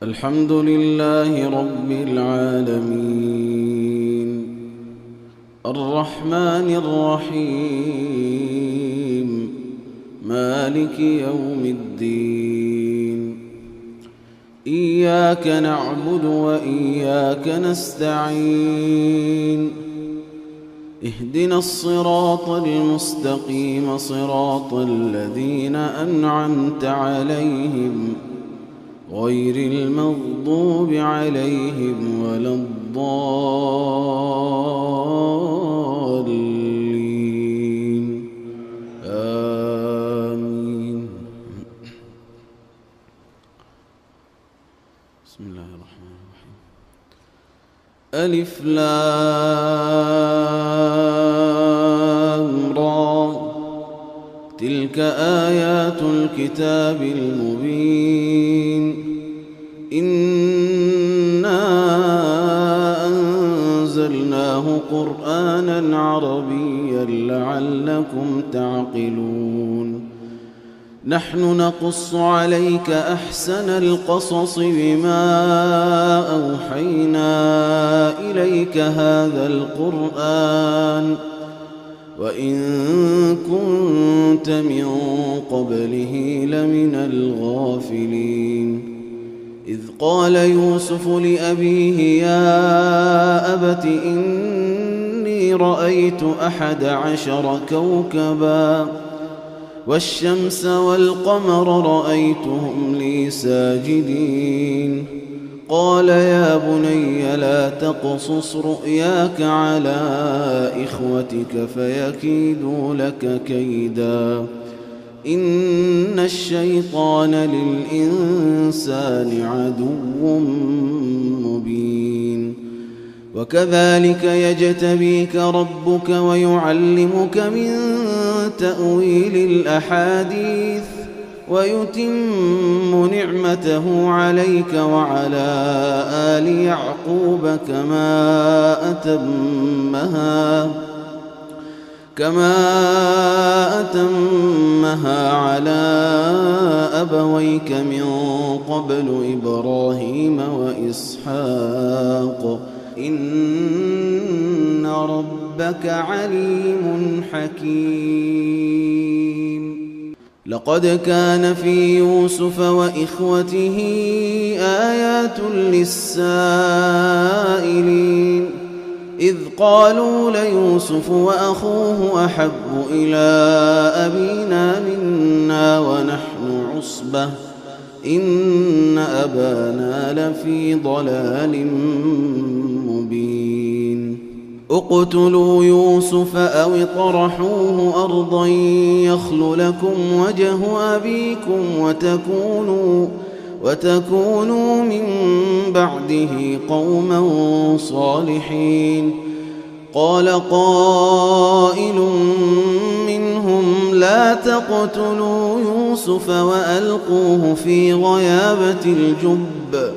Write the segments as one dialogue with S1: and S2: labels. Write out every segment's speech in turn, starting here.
S1: الحمد لله رب العالمين الرحمن الرحيم مالك يوم الدين إياك نعبد وإياك نستعين اهدنا الصراط المستقيم صراط الذين أنعمت عليهم غير المغضوب عليهم ولا الضالين آمين. بسم الله الرحمن الرحيم. ألف لام را تلك آيات الكتاب المبين إنا أنزلناه قرآنا عربيا لعلكم تعقلون. نحن نقص عليك أحسن القصص بما أوحينا إليك هذا القرآن وإن كنت من قبله لمن الغافلين. إذ قال يوسف لأبيه يا أبت إني رأيت 11 كوكبا والشمس والقمر رأيتهم لي ساجدين. قال يا بني لا تقصص رؤياك على إخوتك فيكيدوا لك كيدا إن الشيطان للإنسان عدو مبين. وكذلك يجتبيك ربك ويعلمك من تأويل الأحاديث ويتم نعمته عليك وعلى آل يعقوب كما أتمها على أبويك من قبل إبراهيم وإسحاق إن ربك عليم حكيم. لقد كان في يوسف وإخوته آيات للسائلين إذ قالوا ليوسف وأخوه أحب إلى أبينا منا ونحن عصبة إن أبانا لفي ضلال مبين. اقتلوا يوسف أو اطرحوه أرضا يخل لكم وجه أبيكم وتكونوا من بعده قوما صالحين. قال قائل منهم لا تقتلوا يوسف وألقوه في غيابة الجب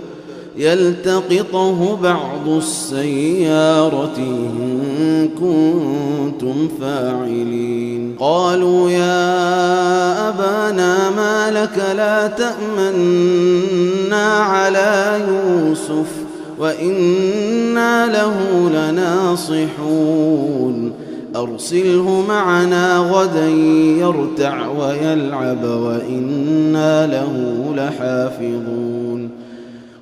S1: يلتقطه بعض السيارة إن كنتم فاعلين. قالوا يا أبانا ما لك لا تأمنا على يوسف وإنا له لناصحون أرسله معنا غدا يرتع ويلعب وإنا له لحافظون.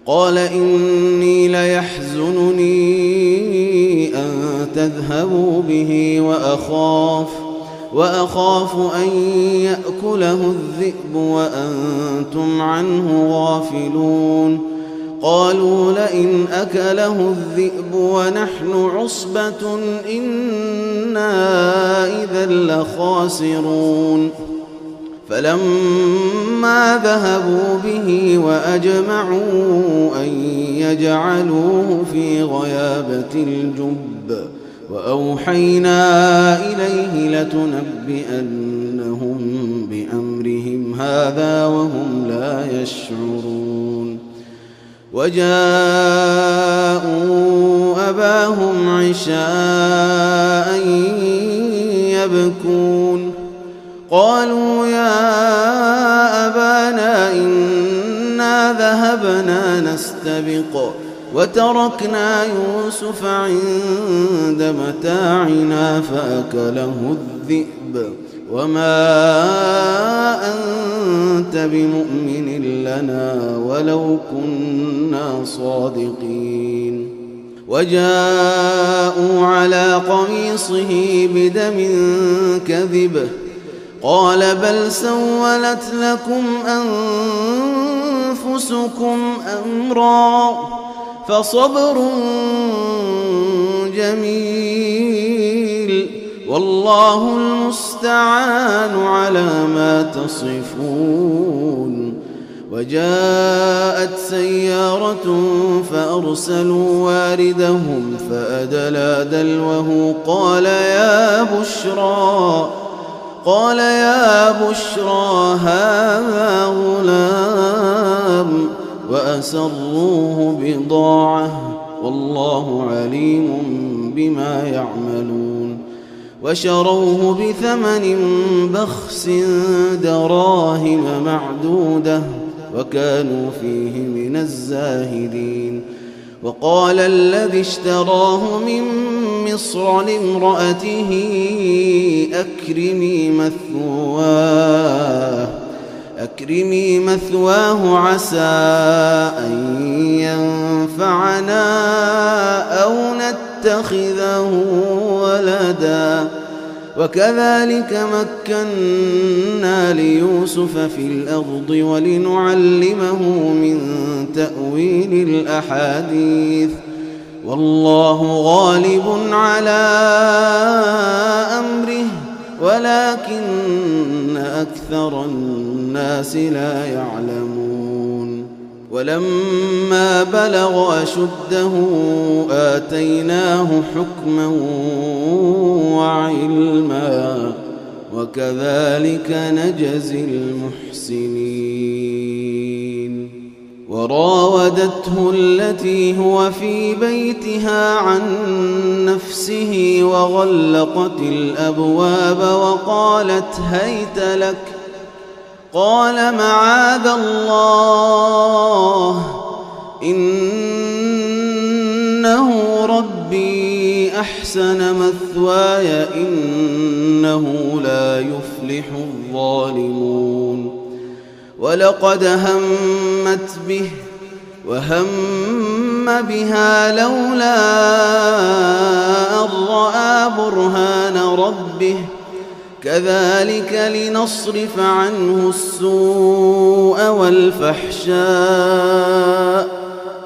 S1: قال إني ليحزنني أن تذهبوا به وأخاف أن يأكله الذئب وأنتم عنه غافلون. قالوا لئن أكله الذئب ونحن عصبة إنا إذا لخاسرون. فلما ذهبوا به وأجمعوا أن يجعلوه في غيابة الجب وأوحينا إليه لتنبئنهم بأمرهم هذا وهم لا يشعرون. وجاءوا أباهم عشاء يبكون قالوا يا أبانا إنا ذهبنا أبنا نستبق وتركنا يوسف عند متاعنا فأكله الذئب وما أنت بمؤمن لنا ولو كنا صادقين. وجاءوا على قميصه بدم كذب قال بل سولت لكم أنفسكم أمرا فصبر جميل والله المستعان على ما تصفون. وجاءت سيارة فأرسلوا واردهم فأدلى دلوه قال يا بشرى هذا غلام وأسروه بضاعة والله عليم بما يعملون. وشروه بثمن بخس دراهم معدودة وكانوا فيه من الزاهدين. وقال الذي اشتراه من مصر لامرأته أكرمي مثواه عسى أن ينفعنا أو نتخذه ولدا وكذلك مكنا ليوسف في الأرض ولنعلمه من تأويل الأحاديث والله غالب على أمره ولكن أكثر الناس لا يعلمون. ولما بلغ أشده آتيناه حكما وعلما وكذلك نجزي المحسنين. وراودته التي هو في بيتها عن نفسه وغلقت الأبواب وقالت هيت لك قال معاذ الله إنه ربي أحسن مثواي إنه لا يفلح الظالمون. ولقد همت به وهم بها لولا أن رأى برهان ربه كذلك لنصرف عنه السوء والفحشاء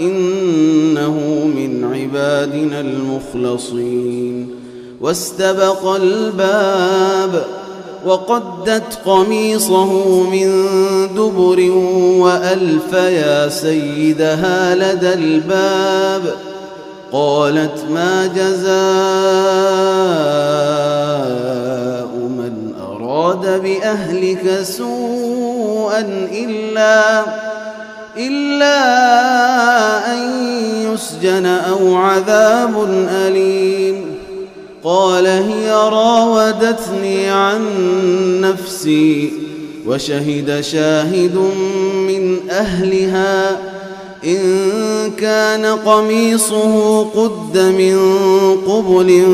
S1: إنه من عبادنا المخلصين. واستبق الباب وقدت قميصه من دبر وألف يا سيدها لدى الباب قالت ما جزاء من أراد بأهلك سوءا إلا أن يسجن أو عذاب أليم. قال هي راودتني عن نفسي وشهد شاهد من أهلها إن كان قميصه قد من قبل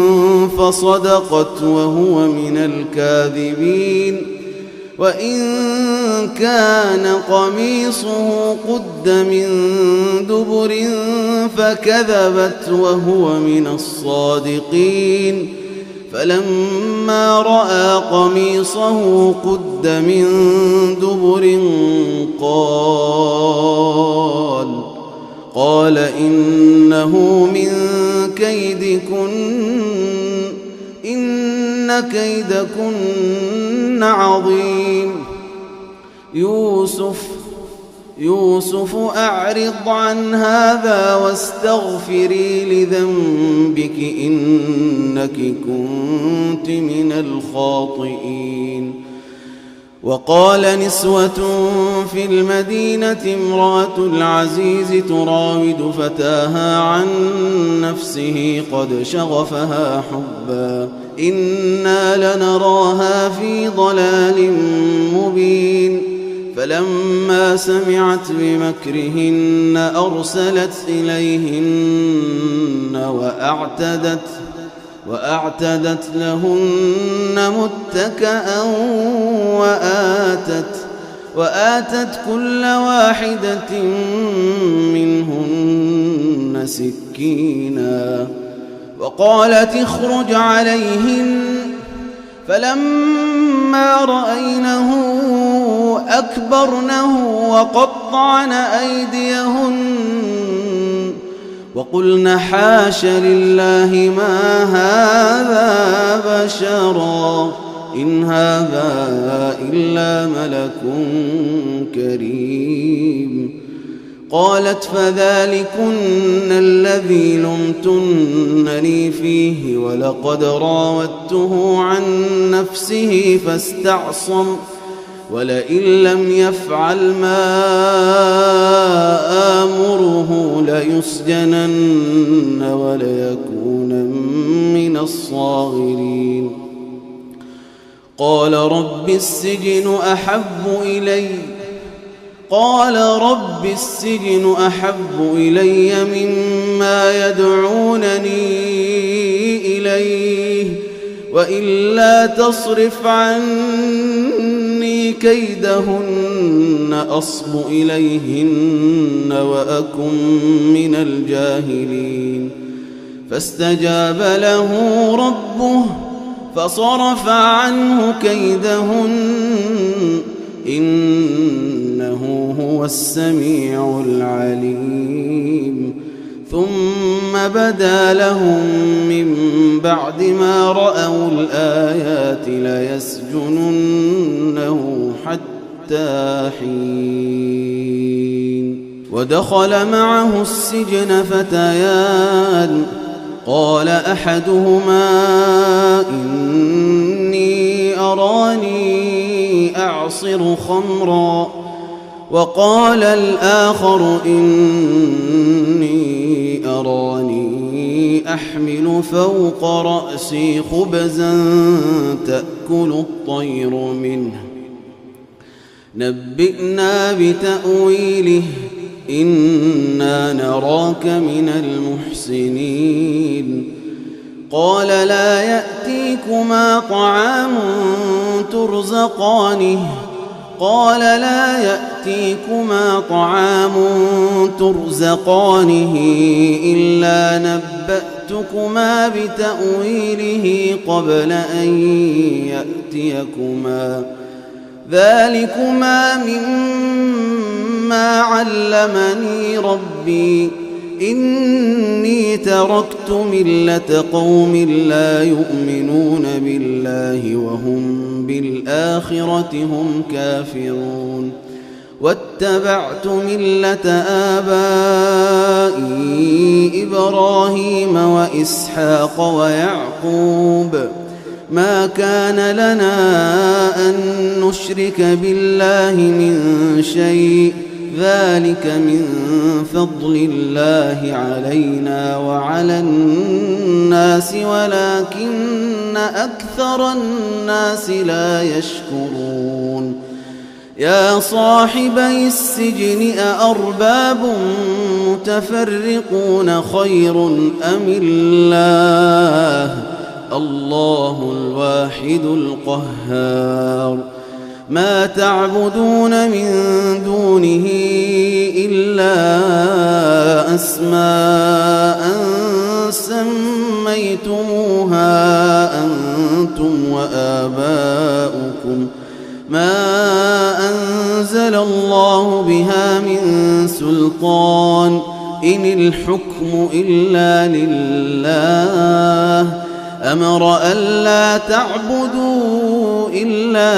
S1: فصدقت وهو من الكاذبين وإن كان قميصه قد من دبر فكذبت وهو من الصادقين. فلما رأى قميصه قد من دبر قال إنه من كيدكن إن كيدكن عظيم. يوسف أعرض عن هذا واستغفري لذنبك إنك كنت من الخاطئين. وقال نسوة في المدينة امرأة العزيز تراود فتاها عن نفسه قد شغفها حبا إنا لنراها في ضلال مبين. فلما سمعت بمكرهن أرسلت إليهن وأعتدت لهن متكأ وآتت كل واحدة منهن سكينا وقالت اخرج عليهن فلما رأينه أكبرنه وقطعن أيديهن وقلن حاش لله ما هذا بشرا إن هذا إلا ملك كريم. قالت فذلكن الذي لمتنني فيه ولقد راودته عن نفسه فاستعصم ولئن لم يفعل ما آمره ليسجنن وليكون من الصاغرين. قال رب السجن أحب إلي مما يدعونني إليه وإلا تصرف عني كيدهن أصب إليهن وأكن من الجاهلين. فاستجاب له ربه فصرف عنه كيدهن إنه هو السميع العليم. ثم بدا لهم من بعد ما رأوا الآيات ليسجننه حتى حين. ودخل معه السجن فتيان قال أحدهما إني أراني أعصر خمرا وقال الآخر إني أراني أحمل فوق رأسي خبزا تأكل الطير منه نبئنا بتأويله إنا نراك من المحسنين. قال لا يأتيكما طعام ترزقانه إلا نبأتكما بتأويله قبل أن يأتيكما ذلكما مما علمني ربي إني تركت ملة قوم لا يؤمنون بالله وهم بالآخرة هم كافرون واتبعت ملة آبائي إبراهيم وإسحاق ويعقوب ما كان لنا أن نشرك بالله من شيء ذلك من فضل الله علينا وعلى الناس ولكن أكثر الناس لا يشكرون. يا صاحبي السجن أأرباب متفرقون خير أم الله الواحد القهار. ما تعبدون من دونه إلا أسماء سميتموها أنتم وآباؤكم ما أنزل الله بها من سلطان إن الحكم إلا لله أمر ألا تعبدوا إلا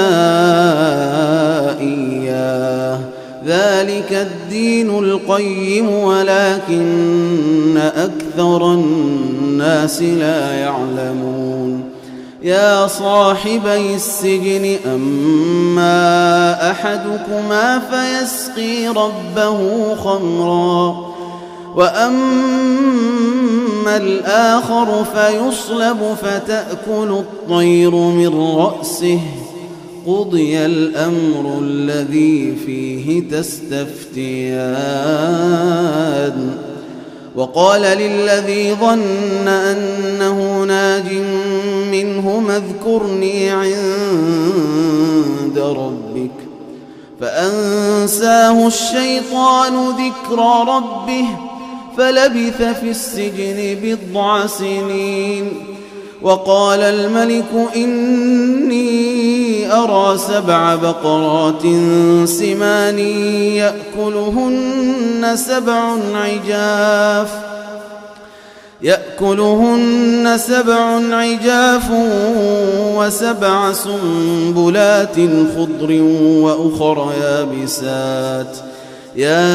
S1: إياه ذلك الدين القيم ولكن أكثر الناس لا يعلمون. يا صاحبي السجن أما أحدكما فيسقي ربه خمرا وأما الآخر فيصلب فتأكل الطير من رأسه قضي الأمر الذي فيه تستفتيان وقال للذي ظن أنه ناج منهما اذكرني عند ربك فأنساه الشيطان ذكر ربه فلبث في السجن 10 سنين وقال الملك إني أرى 7 بقرات سمان يأكلهن 7 عجاف و7 سنبلات خضر وأخر يابسات يا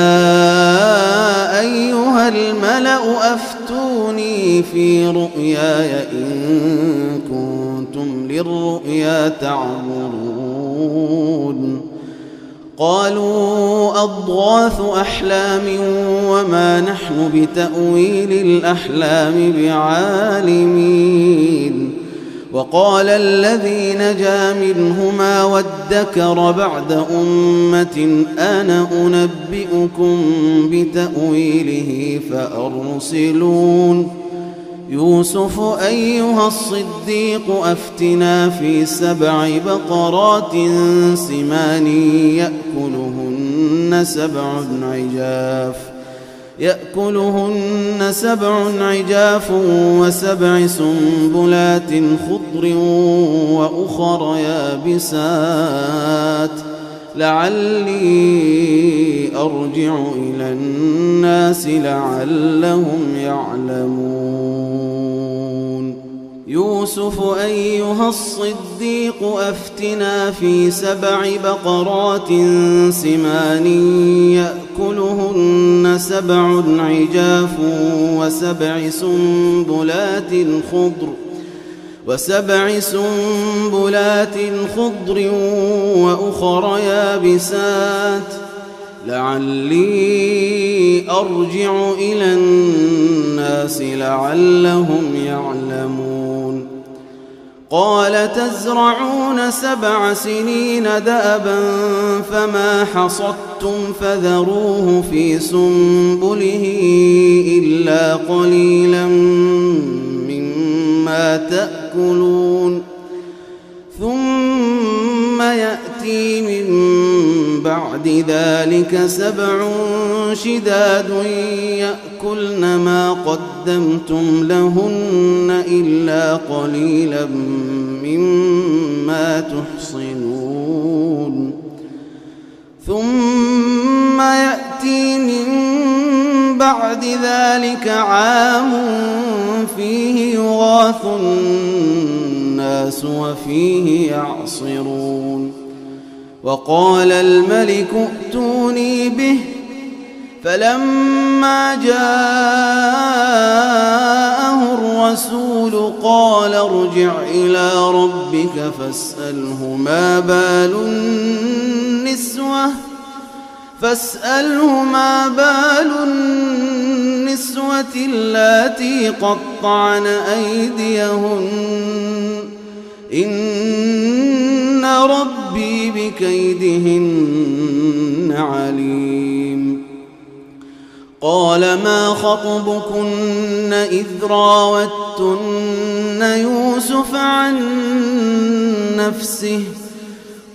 S1: أيها الملأ أفتوني في رؤياي إن كنتم للرؤيا تعبرون قالوا أضغاث أحلام وما نحن بتأويل الأحلام بعالمين وقال الذي نجا منهما وادكر بعد أمة أنا أنبئكم بتأويله فأرسلون يوسف أيها الصديق أفتنا في 7 بقرات سمان يأكلهن 7 عجاف و7 سنبلات خضر وأخر يابسات لعلي أرجع إلى الناس لعلهم يعلمون يوسف أيها الصديق أفتنا في 7 بقرات سمان يأكلهن 7 عجاف و7 سنبلات خضر وأخر يابسات لعلي أرجع إلى الناس لعلهم يعلمون قال تزرعون 7 سنين دأبا فما حصدتم فذروه في سنبله إلا قليلا مما تأكلون ثم يأتي من بعد ذلك 7 شداد يأكلن ما قدمتم لهن إلا قليلا مما تحصنون ثم يأتي من بعد ذلك عام فيه يغاث الناس وفيه يعصرون وقال الملك ائتوني به فلما جاءه الرسول قال ارجع إلى ربك فاسأله ما بال النسوة اللاتي قطعن أيديهن إن ربي بكيدهن عليم قال ما خطبكن إذ راوتن يوسف عن نفسه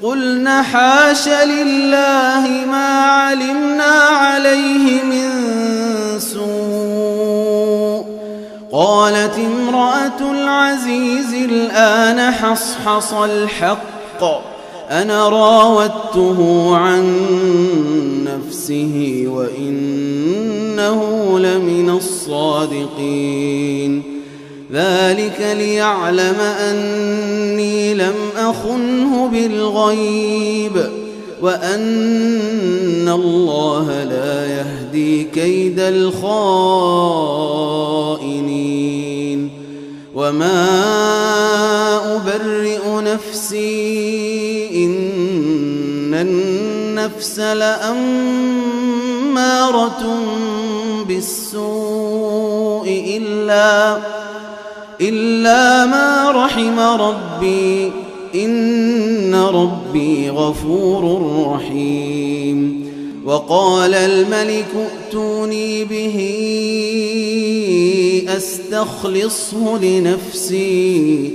S1: قلنا حاش لله ما علمنا عليه من سوء قالت امرأة العزيز الآن حصحص الحق أنا راودته عن نفسه وإنه لمن الصادقين ذلك ليعلم أني لم أخنه بالغيب وأن الله لا يهدي كيد الخائنين وما أبرئ نفسي إن النفس لأمارة بالسوء إلا ما رحم ربي إن ربي غفور رحيم. وقال الملك ائتوني به أستخلصه لنفسي،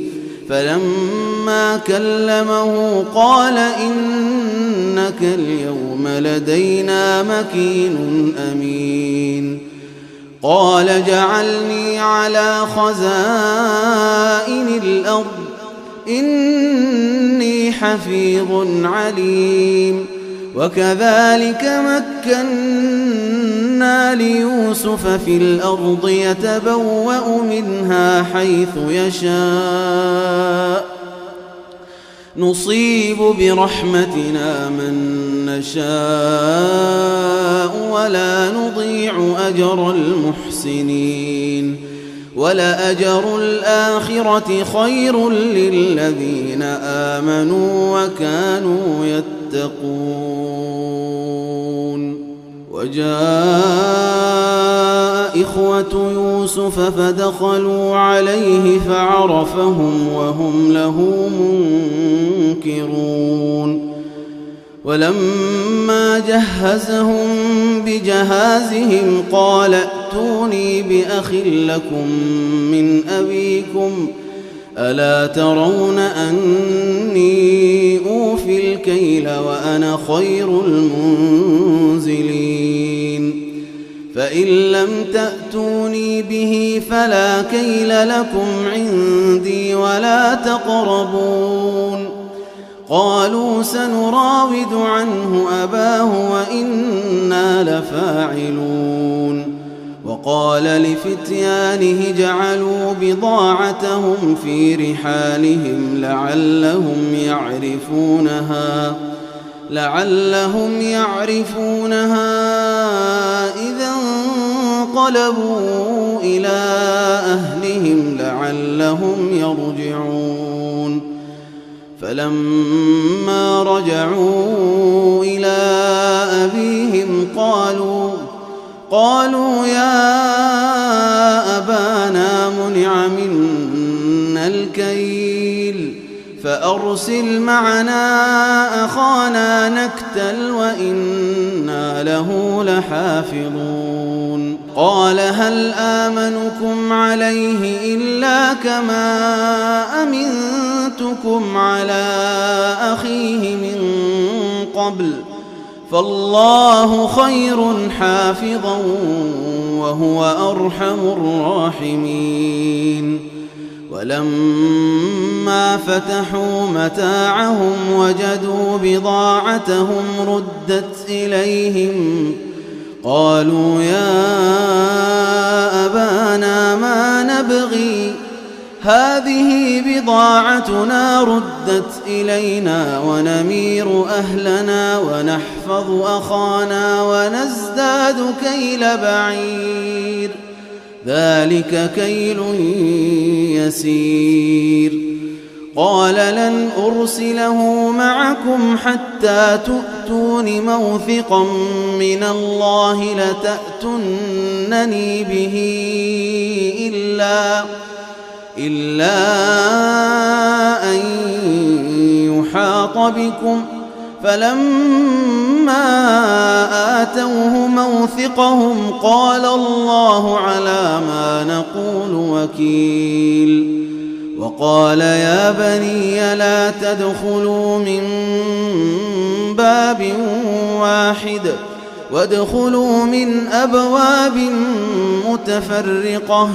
S1: فلما كلمه قال إنك اليوم لدينا مكين أمين. قال جعلني على خزائن الأرض إني حفيظ عليم. وكذلك مكنا ليوسف في الأرض يتبوأ منها حيث يشاء نصيب برحمتنا من نشاء ولا نضيع أجر المحسنين. ولأجر الآخرة خير للذين آمنوا وكانوا يتقون. وجاء إخوة يوسف فدخلوا عليه فعرفهم وهم له منكرون. ولما جهزهم بجهازهم قال ائتوني بأخ لكم من أبيكم ألا ترون أني أوفي الكيل وأنا خير المنزلين. فإن لم تأتوني به فلا كيل لكم عندي ولا تقربون. قالوا سنراود عنه أباه وإنا لفاعلون. وقال لفتيانه جعلوا بضاعتهم في رحالهم لعلهم يعرفونها إذا انقلبوا إلى أهلهم لعلهم يرجعون. فلما رجعوا إلى أبيهم قالوا يا أبانا منع منا الكيل فأرسل معنا أخانا نكتل وإنا له لحافظون. قال هل آمنكم عليه إلا كما أمنتكم على أخيه من قبل فالله خير حافظا وهو أرحم الراحمين. ولما فتحوا متاعهم وجدوا بضاعتهم ردت إليهم قالوا يا أبانا ما نبغي هذه بضاعتنا ردت إلينا ونمير أهلنا ونحفظ أخانا ونزداد كيل بعير ذلك كيل يسير. قال لن أرسله معكم حتى تؤتون موثقا من الله لتأتونني به إلا أن يحاط بكم. فلما آتوه موثقهم قال الله على ما نقول وكيل. وقال يا بني لا تدخلوا من باب واحد وادخلوا من أبواب متفرقة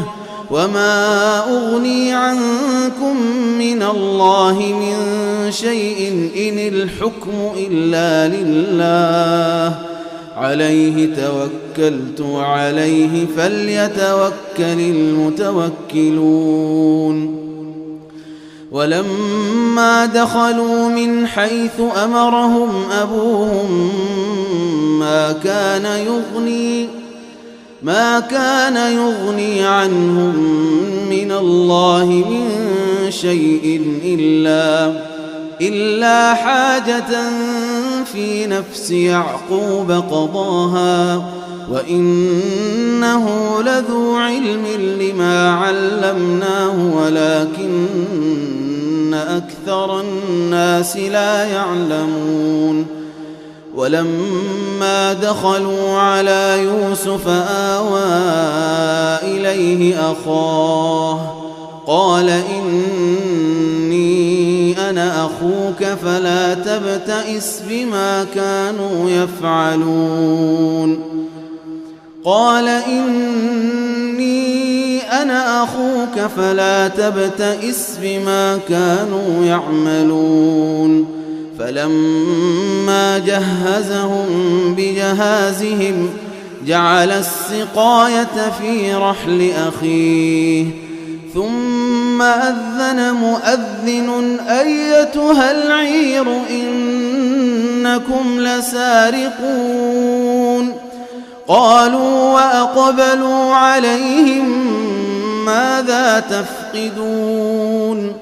S1: وما أغني عنكم من الله من شيء إن الحكم إلا لله عليه توكلت وعليه فليتوكل المتوكلون. ولما دخلوا من حيث أمرهم أبوهم ما كان يغني عنهم من الله من شيء إلا حاجة في نفس يعقوب قضاها وإنه لذو علم لما علمناه ولكن أكثر الناس لا يعلمون ولما دخلوا على يوسف آوى إليه أخاه قال إني أنا أخوك فلا تبتئس بما كانوا يفعلون قال إني أنا أخوك فلا تبتئس بما كانوا يعملون فلما جهزهم بجهازهم جعل السقاية في رحل أخيه ثم أذن مؤذن أيتها العير إنكم لسارقون قالوا وأقبلوا عليهم ماذا تفقدون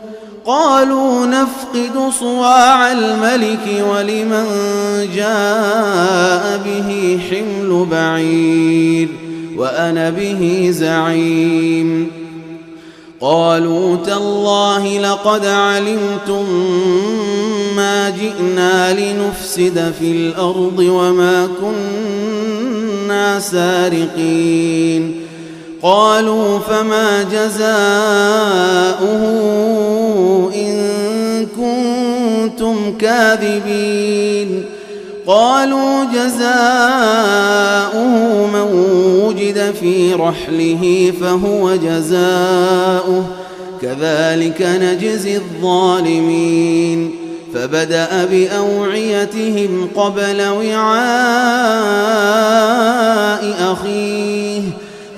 S1: قالوا نفقد صواع الملك ولمن جاء به حمل بعير وأنا به زعيم قالوا تالله لقد علمتم ما جئنا لنفسد في الأرض وما كنا سارقين قالوا فما جزاؤه إن كنتم كاذبين قالوا جزاؤه من وجد في رحله فهو جزاؤه كذلك نجزي الظالمين فبدأ بأوعيتهم قبل وعاء أخيه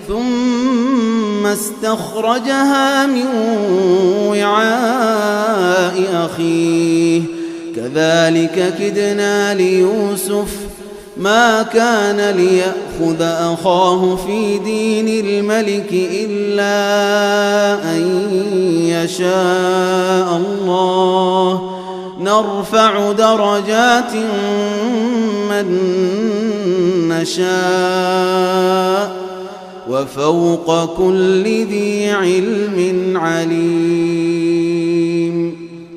S1: ثم استخرجها من وعاء أخيه كذلك كدنا ليوسف ما كان ليأخذ أخاه في دين الملك إلا أن يشاء الله نرفع درجات من نشاء وفوق كل ذي علم عليم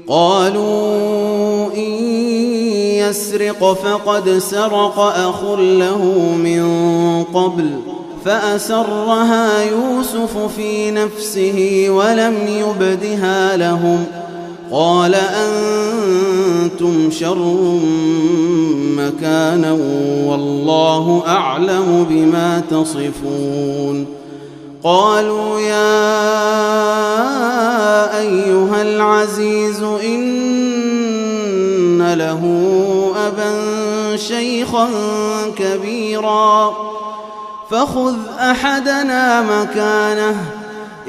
S1: قالوا إن يسرق فقد سرق أخ له من قبل فأسرها يوسف في نفسه ولم يبدها لهم قال أنتم شر مكانا والله أعلم بما تصفون قالوا يا أيها العزيز إن له أبا شيخا كبيرا فخذ أحدنا مكانه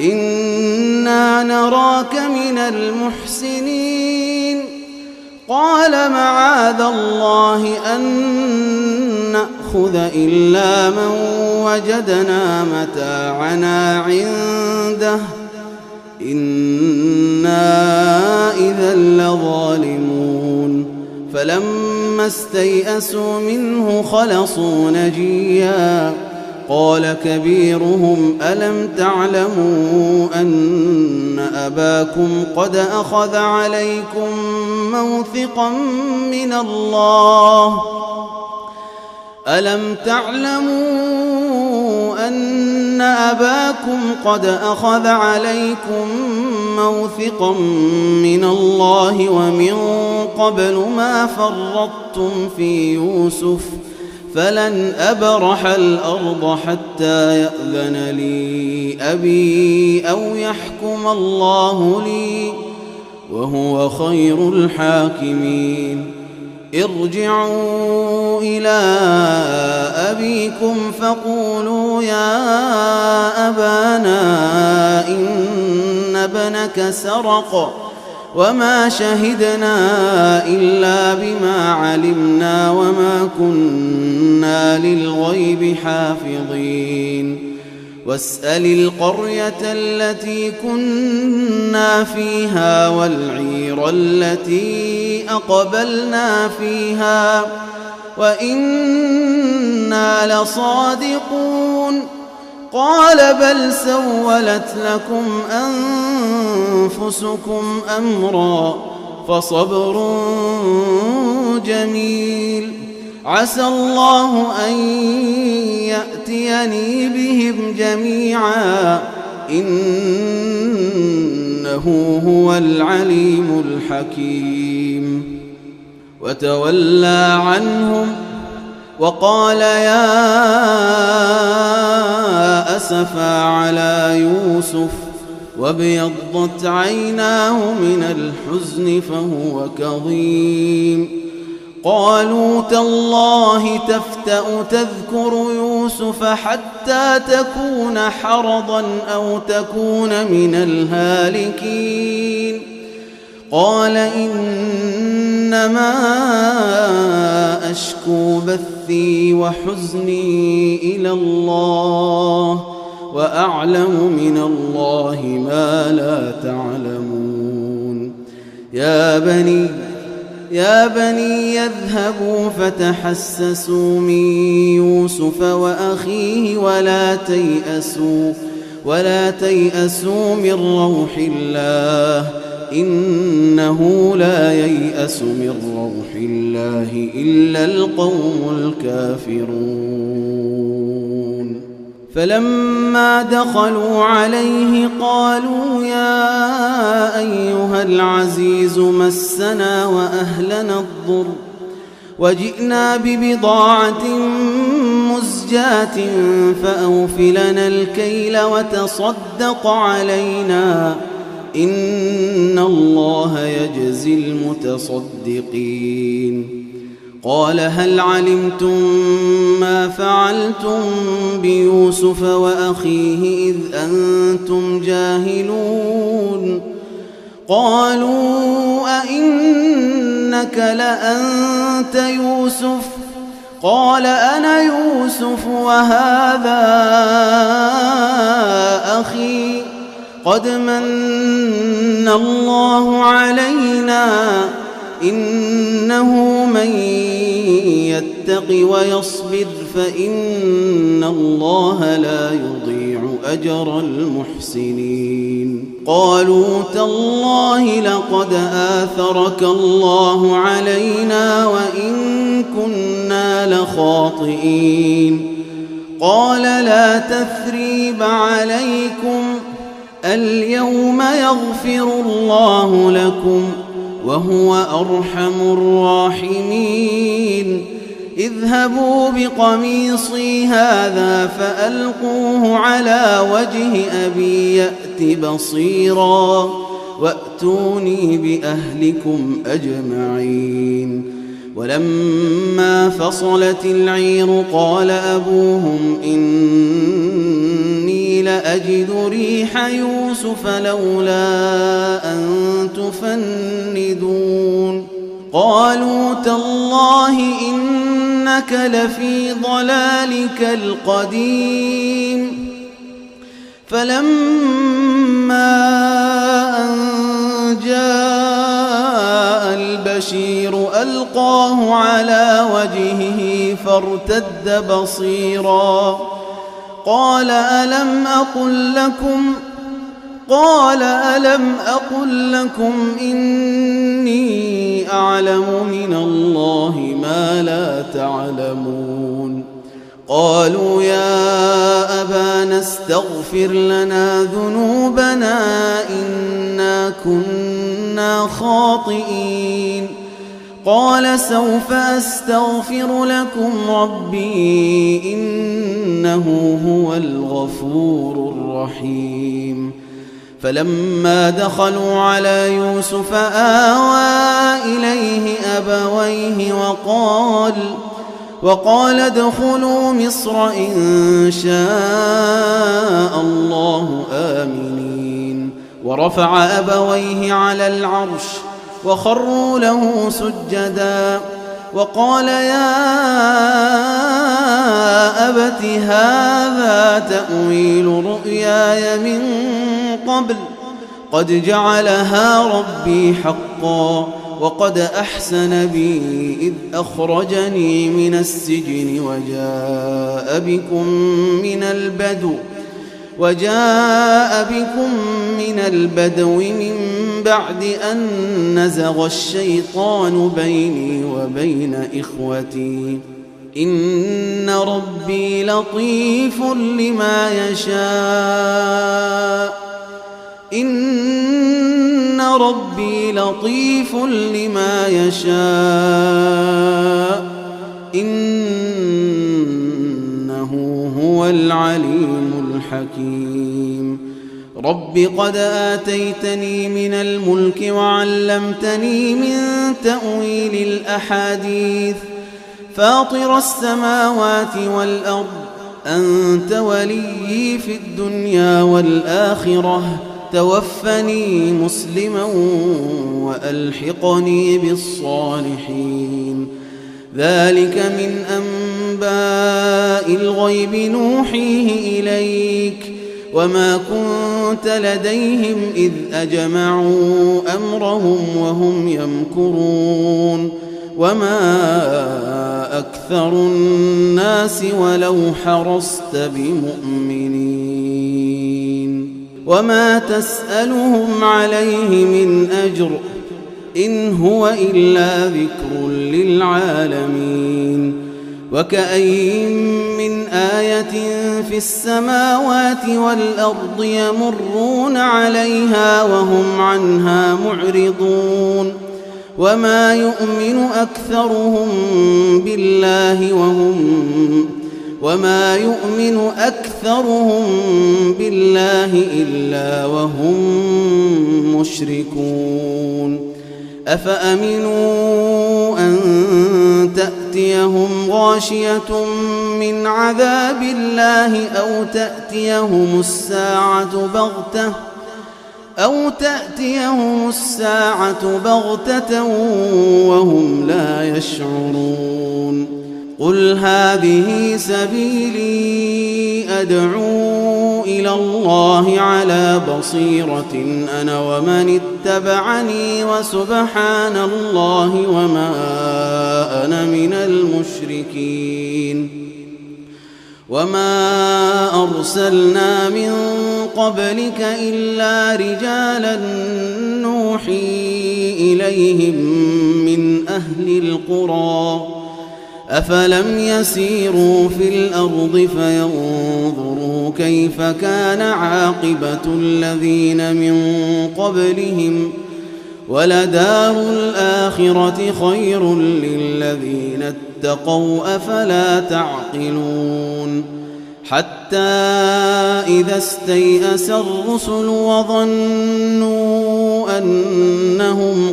S1: إنا نراك من المحسنين قال معاذ الله أن نأخذ إلا من وجدنا متاعنا عنده إنا إذا لظالمون فلما استيئسوا منه خلصوا نجيا قال كبيرهم ألم تعلموا أن أباكم قد أخذ عليكم موثقا من الله ألم تعلموا أن أباكم قد أخذ عليكم موثقا من الله ومن قبل ما فرطتم في يوسف فلن أبرح الأرض حتى يأذن لي أبي أو يحكم الله لي وهو خير الحاكمين ارجعوا إلى أبيكم فقولوا يا أبانا إن ابنك سرق وما شهدنا إلا بما علمنا وما كنا للغيب حافظين واسأل القرية التي كنا فيها والعير التي أقبلنا فيها وإنا لصادقون قال بل سولت لكم أنفسكم أمرا فصبر جميل عسى الله أن يأتيني بهم جميعا إنه هو العليم الحكيم وتولى عنهم وقال يا أسفا على يوسف وابيضت عيناه من الحزن فهو كظيم قالوا تالله تفتأ تذكر يوسف حتى تكون حرضا أو تكون من الهالكين قال إنما أشكو بثي وحزني إلى الله وأعلم من الله ما لا تعلمون يا بني يذهبوا فتحسسوا من يوسف وأخيه ولا تيأسوا من روح الله إنه لا ييأس من روح الله إلا القوم الكافرون فلما دخلوا عليه قالوا يا أيها العزيز مسنا وأهلنا الضر وجئنا ببضاعة مزجاة فأوفلنا الكيل وتصدق علينا إن الله يجزي المتصدقين قال هل علمتم ما فعلتم بيوسف وأخيه إذ أنتم جاهلون قالوا أئنك لأنت يوسف قال أنا يوسف وهذا أخي قد من الله علينا إنه من يتق ويصبر فإن الله لا يضيع أجر المحسنين قالوا تالله لقد آثرك الله علينا وإن كنا لخاطئين قال لا تثريب عليكم اليوم يغفر الله لكم وهو أرحم الراحمين اذهبوا بقميصي هذا فألقوه على وجه أبي يأت بصيرا وأتوني بأهلكم أجمعين ولما فصلت العير قال أبوهم إني لأجد ريح يوسف لولا أن تفندون قالوا تالله إنك لفي ضلالك القديم فلما أن جاء البشير ألقاه على وجهه فارتد بصيرا قال ألم أقل لكم إني أعلم من الله ما لا تعلمون قالوا يا أبانا استغفر لنا ذنوبنا إنا كنا خاطئين قال سوف أستغفر لكم ربي إنه هو الغفور الرحيم فلما دخلوا على يوسف آوى إليه أبويه وقال ادخلوا مصر إن شاء الله آمنين ورفع أبويه على العرش وخروا له سجدا وقال يا أبت هذا تأويل رؤياي من قبل قد جعلها ربي حقا وقد أحسن بي إذ أخرجني من السجن وجاء بكم من البدو وجاء بكم من البدو من بعد أن نزغ الشيطان بيني وبين إخوتي إن ربي لطيف لما يشاء إن ربي لطيف لما يشاء إنه هو العليم الحكيم رب قد آتيتني من الملك وعلمتني من تأويل الأحاديث فاطر السماوات والأرض أنت وليي في الدنيا والآخرة توفني مسلما وألحقني بالصالحين ذلك من أنباء الغيب نوحيه إليك وما كنت لديهم إذ أجمعوا أمرهم وهم يمكرون وما أكثر الناس ولو حرصت بمؤمنين وما تسألهم عليه من أجر إن هو إلا ذكر للعالمين وكأين من آية في السماوات والأرض يمرون عليها وهم عنها معرضون وما يؤمن أكثرهم بالله إلا وهم مشركون أفأمنوا أن تأتيهم غاشية من عذاب الله أو تأتيهم الساعة بغتة وهم لا يشعرون قل هذه سبيلي أدعو إلى الله على بصيرة أنا ومن اتبعني وسبحان الله وما أنا من المشركين وما أرسلنا من قبلك إلا رجالا نوحي إليهم من أهل القرى أفلم يسيروا في الأرض فينظروا كيف كان عاقبة الذين من قبلهم ولدار الآخرة خير للذين اتقوا أفلا تعقلون حتى إذا استيأس الرسل وظنوا أنهم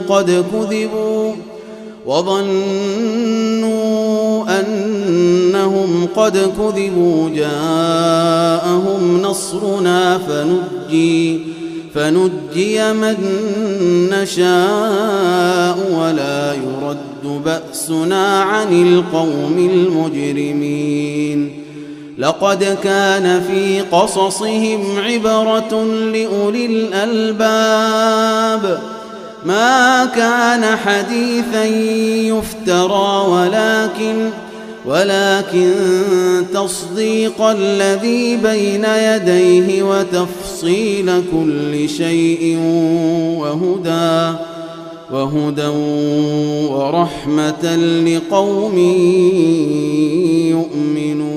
S1: قد كذبوا جاءهم نصرنا فنجي من نشاء ولا يرد بأسنا عن القوم المجرمين لقد كان في قصصهم عبرة لأولي الألباب ما كان حديثا يفترى ولكن تصديق الذي بين يديه وتفصيل كل شيء وهدى ورحمة لقوم يؤمنون